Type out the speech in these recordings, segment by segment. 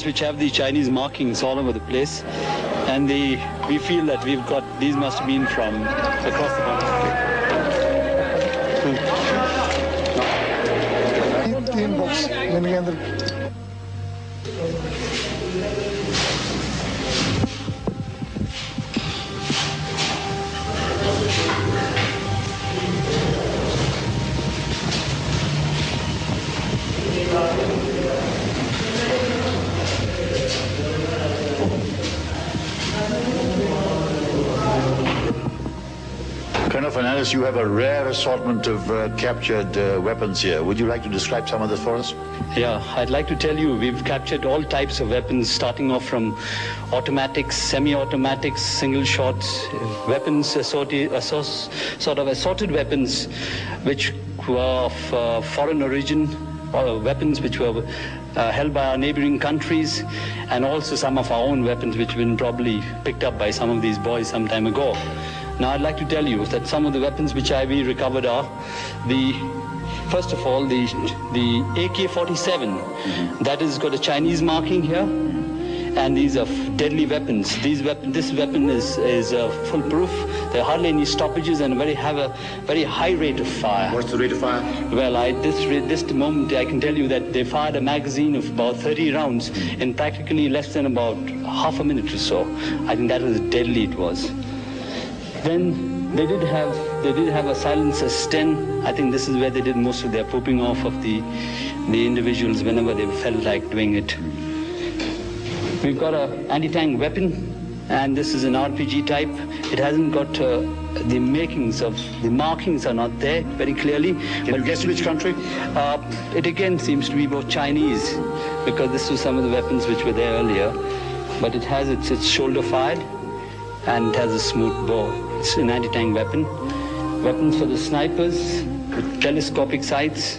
weapons which have the Chinese markings all over the place, and we feel that we've got, these must have been from across the border. तीन box इनके अंदर Colonel Fernandez, you have a rare assortment of captured weapons here. Would you like to describe some of this for us? Yeah, I'd like to tell you, we've captured all types of weapons, starting off from automatics, semi-automatics, single shots, weapons, sort of assorted weapons, which were of foreign origin, or weapons which were held by our neighboring countries, and also some of our own weapons which have been probably picked up by some of these boys some time ago. Now, I'd like to tell you that some of the weapons which we recovered are first of all, the AK-47. That has got a Chinese marking here, and these are deadly weapons. This weapon is foolproof. There are hardly any stoppages and have a very high rate of fire. What's the rate of fire? Well, this moment I can tell you that they fired a magazine of about 30 rounds in practically less than about half a minute or so. I think that was deadly it was. Then they did have a silencer S10. I think this is where they did most of their pooping off of the individuals whenever they felt like doing it. We've got an anti-tank weapon, and this is an RPG type. It hasn't got the markings are not there very clearly. Can you guess which country? It again seems to be both Chinese, because this was some of the weapons which were there earlier. But it has it's shoulder fired, and it has a smooth bore. It's an anti-tank weapon. Weapons for the snipers with telescopic sights.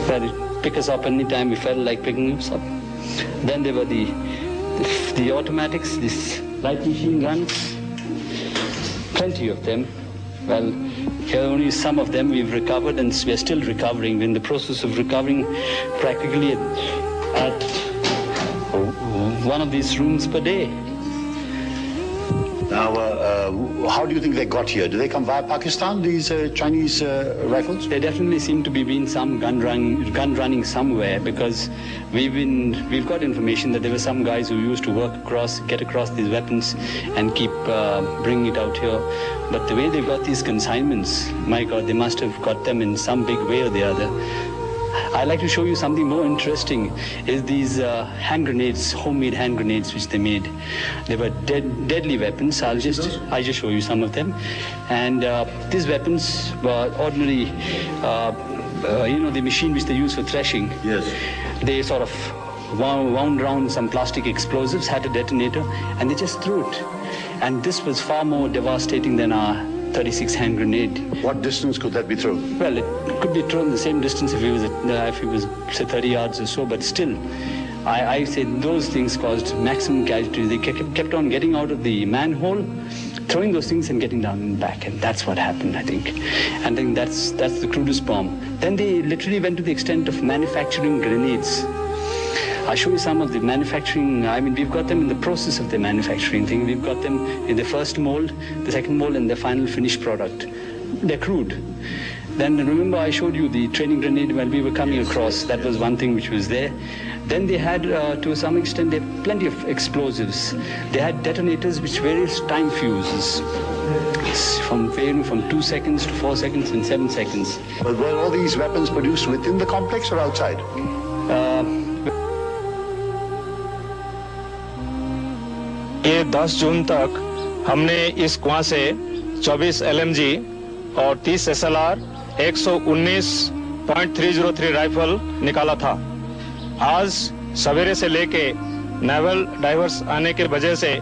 That it pick us up anytime we felt like picking us up. Then there were the automatics, these light machine guns. Plenty of them. Well, here only some of them we've recovered, and we're still recovering. We're in the process of recovering practically at one of these rooms per day. Now, how do you think they got here? Do they come via Pakistan, these Chinese rifles? There definitely seem to be been some gun running somewhere, because we've got information that there were some guys who used to get across these weapons and keep bringing it out here. But the way they got these consignments, my God, they must have got them in some big way or the other. I'd like to show you something more interesting, is these hand grenades, homemade hand grenades which they made. They were deadly weapons. I'll just show you some of them. And these weapons were ordinary, the machine which they use for threshing. Yes. They sort of wound around some plastic explosives, had a detonator, and they just threw it. And this was far more devastating than our 36 hand grenade. What distance could that be thrown? Well, it could be thrown the same distance if it was say 30 yards or so, but still, I say those things caused maximum casualties. They kept on getting out of the manhole, throwing those things and getting down and back, and that's what happened, I think. And I think that's the crudest bomb. Then they literally went to the extent of manufacturing grenades. I'll show you some of the manufacturing. I mean, we've got them in the process of the manufacturing thing. We've got them in the first mold, the second mold, and the final finished product. They're crude. Then remember I showed you the training grenade when we were coming across. That was one thing which was there. Then they had, to some extent, they had plenty of explosives. They had detonators which various time fuses. From 2 seconds to 4 seconds and 7 seconds. But were all these weapons produced within the complex or outside? ये 10 जून तक हमने इस कुआं से 24 LMG और 30 SLR 119.303 rifle निकाला था। आज सवेरे से लेके नेवल डाइवर्स आने की वजह से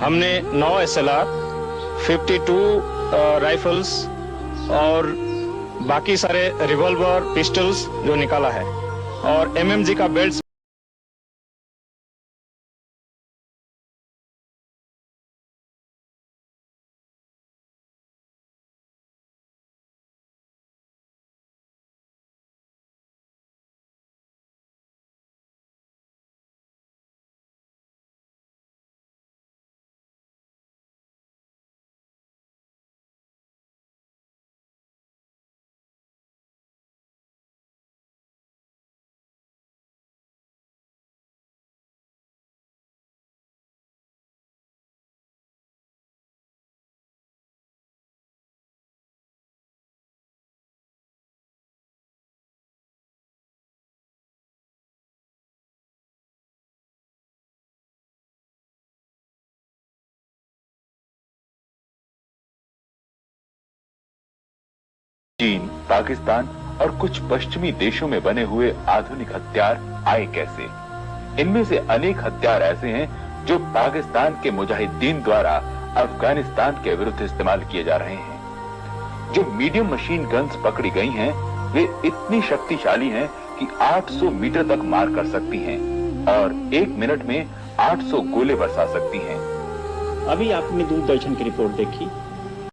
हमने 9 SLR 52 राइफल्स और बाकी सारे रिवॉल्वर पिस्टल्स जो निकाला है और MMG का बेल्ट चीन, पाकिस्तान और कुछ पश्चिमी देशों में बने हुए आधुनिक हथियार आए कैसे? इनमें से अनेक हथियार ऐसे हैं जो पाकिस्तान के मुजाहिदीन द्वारा अफगानिस्तान के विरुद्ध इस्तेमाल किए जा रहे हैं। जो मीडियम मशीन गन्स पकड़ी गई हैं, वे इतनी शक्तिशाली हैं कि 800 मीटर तक मार कर सकती हैं और 1 मिनट में 800 गोले बरसा सकती हैं। अभी आपने दूरदर्शन की रिपोर्ट देखी,